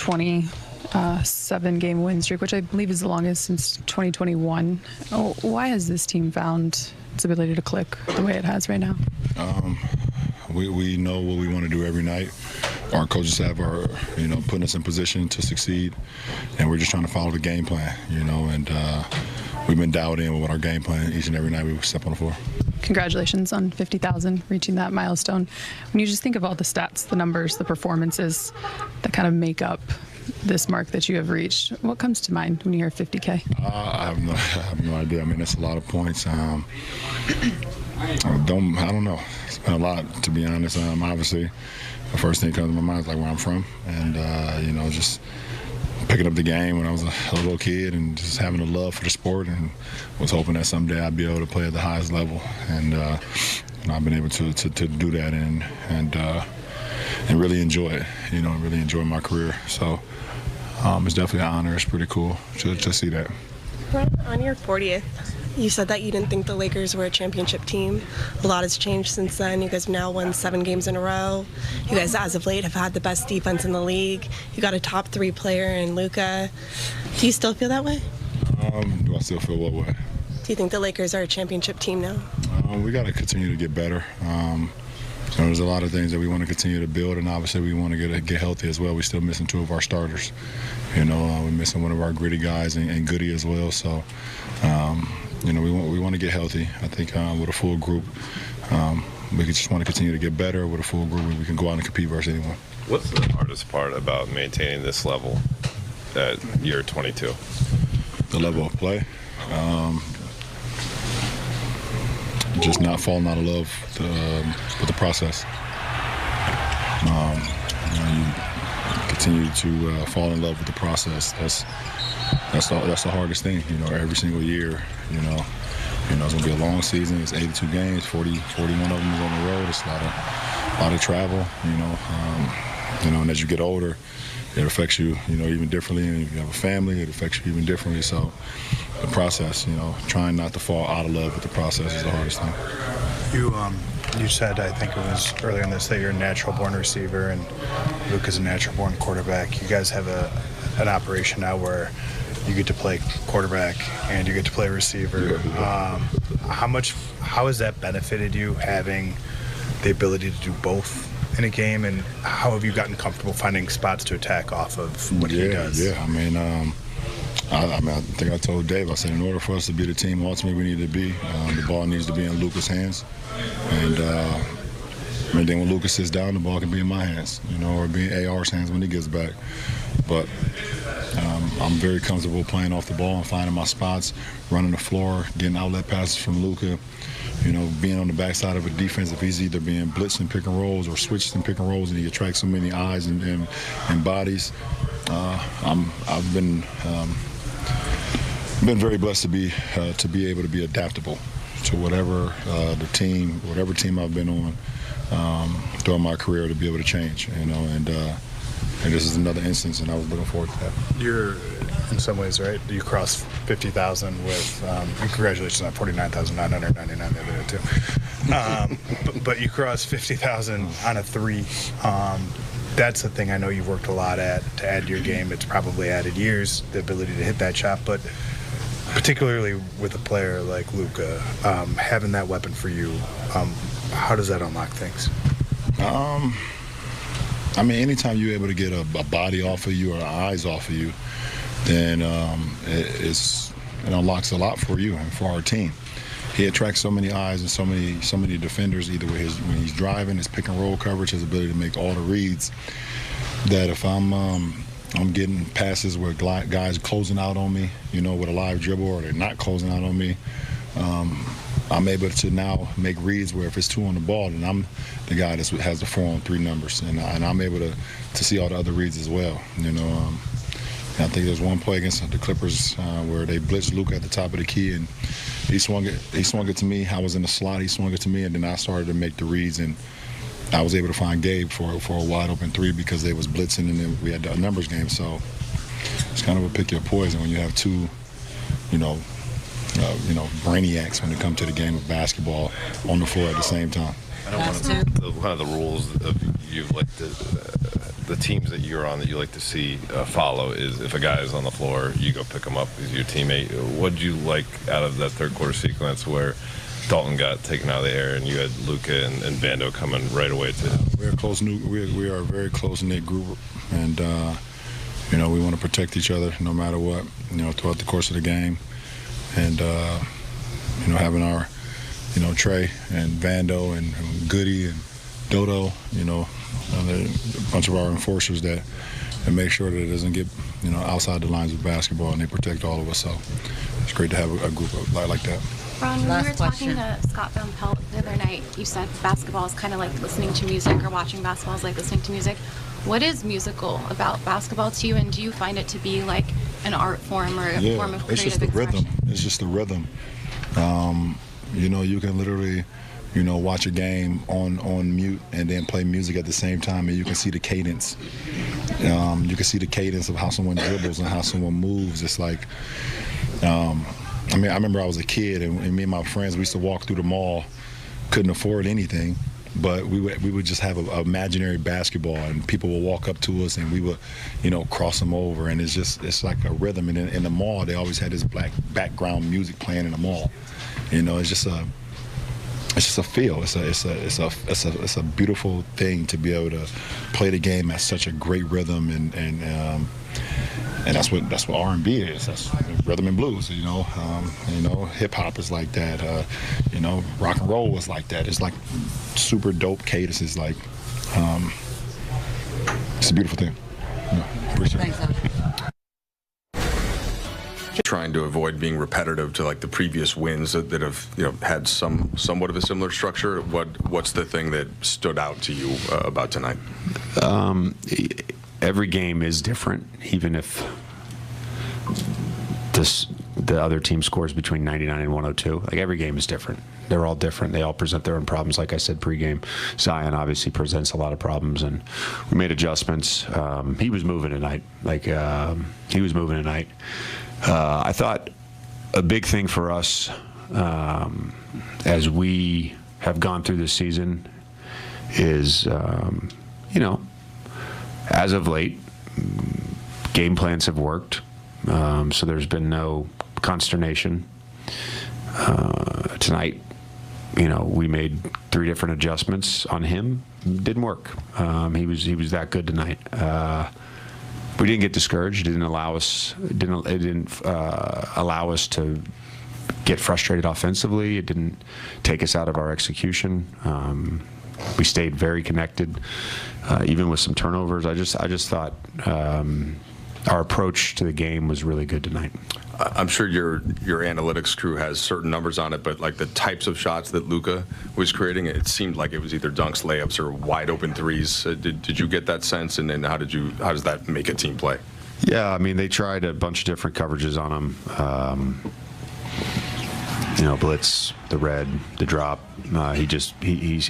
27-game win streak, which I believe is the longest since 2021. Why has this team found its ability to click the way it has right now? We know what we want to do every night. Our coaches have putting us in position to succeed, and we're just trying to follow the game plan, and we've been dialed in with our game plan each and every night we step on the floor. Congratulations on 50,000, reaching that milestone. When you just think of all the stats, the numbers, the performances that kind of make up this mark that you have reached, what comes to mind when you hear 50K? I have no idea. I mean, that's a lot of points. I don't know. It's been a lot, to be honest. Obviously, the first thing that comes to my mind is like where I'm from, and just picking up the game when I was a little kid and just having a love for the sport, and was hoping that someday I'd be able to play at the highest level, and I've been able to do that and really enjoy it, and really enjoy my career. So it's definitely an honor. It's pretty cool to see that. On your 40th, you said that you didn't think the Lakers were a championship team. A lot has changed since then. You guys have now won 7 games in a row. You guys, as of late, have had the best defense in the league. You got a top 3 player in Luka. Do you still feel that way? Do I still feel what way? Do you think the Lakers are a championship team now? We got to continue to get better. There's a lot of things that we want to continue to build, and obviously we want to get healthy as well. We're still missing 2 of our starters. We're missing one of our gritty guys and Goody as well. So, we want to get healthy. I think with a full group, we just want to continue to get better. With a full group, we can go out and compete versus anyone. What's the hardest part about maintaining this level at year 22? The level of play. Just not falling out of love with the process. You continue to fall in love with the process. That's the hardest thing. Every single year. It's gonna be a long season. It's 82 games. 41 of them is on the road. It's a lot of travel. And as you get older, it affects you, even differently. And if you have a family, it affects you even differently. So the process, trying not to fall out of love with the process is the hardest thing. You said, I think it was earlier in this, that you're a natural-born receiver and Luka's a natural-born quarterback. You guys have an operation now where you get to play quarterback and you get to play receiver. How has that benefited you, having the ability to do both in a game, and how have you gotten comfortable finding spots to attack off of what he does? Yeah, I think I told Dave, I said in order for us to be the team ultimately we need to be, the ball needs to be in Luka's hands. And then when Luka sits down, the ball can be in my hands, or be in AR's hands when he gets back. But I'm very comfortable playing off the ball and finding my spots, running the floor, getting outlet passes from Luka. Being on the backside of a defense, if he's either being blitzed in pick and rolls or switched in pick and rolls, and he attracts so many eyes and bodies, I've been very blessed to be able to be adaptable to whatever team I've been on during my career, to be able to change. And this is another instance, and I was looking forward to that. You're, in some ways, right? You crossed 50,000 with, and congratulations on 49,999 the other day, too. But you crossed 50,000 on a 3. That's the thing I know you've worked a lot at to add to your game. It's probably added years, the ability to hit that shot, but particularly with a player like Luka, having that weapon for you, how does that unlock things? Anytime you're able to get a body off of you or eyes off of you, then it unlocks a lot for you and for our team. He attracts so many eyes and so many defenders, either when he's driving, his pick and roll coverage, his ability to make all the reads, that if I'm getting passes where guys closing out on me, with a live dribble, or they're not closing out on me, I'm able to now make reads where if it's 2 on the ball, then I'm the guy that has the 4-on-3 numbers, and I'm able to see all the other reads as well. I think there's one play against the Clippers where they blitzed Luka at the top of the key, and he swung it to me. I was in the slot, he swung it to me, and then I started to make the reads, and I was able to find Gabe for a wide open 3 because they was blitzing, and then we had a numbers game. So it's kind of a pick your poison when you have 2, brainiacs when it comes to the game of basketball on the floor at the same time. One of the rules of you like the teams that you're on that you like to see follow is if a guy is on the floor, you go pick him up. He's your teammate. What did you like out of that third quarter sequence where Dalton got taken out of the air and you had Luka and Vando coming right away to him? We are a very close-knit group, and we want to protect each other no matter what, throughout the course of the game. And having our Trey and Vando and Goody and Dodo, a bunch of our enforcers that make sure that it doesn't get outside the lines of basketball, and they protect all of us. So it's great to have a group like that. Ron, when Last we were question. talking to Scott Van Pelt the other night, you said basketball is kind of like listening to music, or watching basketball is like listening to music. What is musical about basketball to you, and do you find it to be like an art form or a form of creative it's just the expression? rhythm. It's just the rhythm. You can literally, watch a game on mute and then play music at the same time, and you can see the cadence. You can see the cadence of how someone dribbles and how someone moves. It's like, I remember I was a kid, and me and my friends, we used to walk through the mall, couldn't afford anything, but we would just have an imaginary basketball, and people would walk up to us, and we would, cross them over, and it's like a rhythm. And in the mall, they always had this black background music playing in the mall. It's just a feel. It's a beautiful thing to be able to play the game at such a great rhythm, and that's what R&B is. That's rhythm and blues. Hip hop is like that. Rock and roll is like that. It's like super dope cadence. It's like it's a beautiful thing. Appreciate it. Thanks, Trying to avoid being repetitive to like the previous wins that have had somewhat of a similar structure. What's the thing that stood out to you about tonight? Every game is different, even if the other team scores between 99 and 102. Like, every game is different. They're all different. They all present their own problems. Like I said pregame, Zion obviously presents a lot of problems, and we made adjustments. He was moving tonight. I thought a big thing for us as we have gone through this season is, as of late, game plans have worked. So there's been no consternation. Tonight, we made 3 different adjustments on him. Didn't work. He was that good tonight. We didn't get discouraged. It didn't allow us to get frustrated offensively. It didn't take us out of our execution. We stayed very connected, even with some turnovers. I just thought our approach to the game was really good tonight. I'm sure your analytics crew has certain numbers on it, but like the types of shots that Luka was creating, it seemed like it was either dunks, layups, or wide open threes. Did you get that sense? And then how does that make a team play? Yeah, they tried a bunch of different coverages on him. Blitz, the red, the drop. He's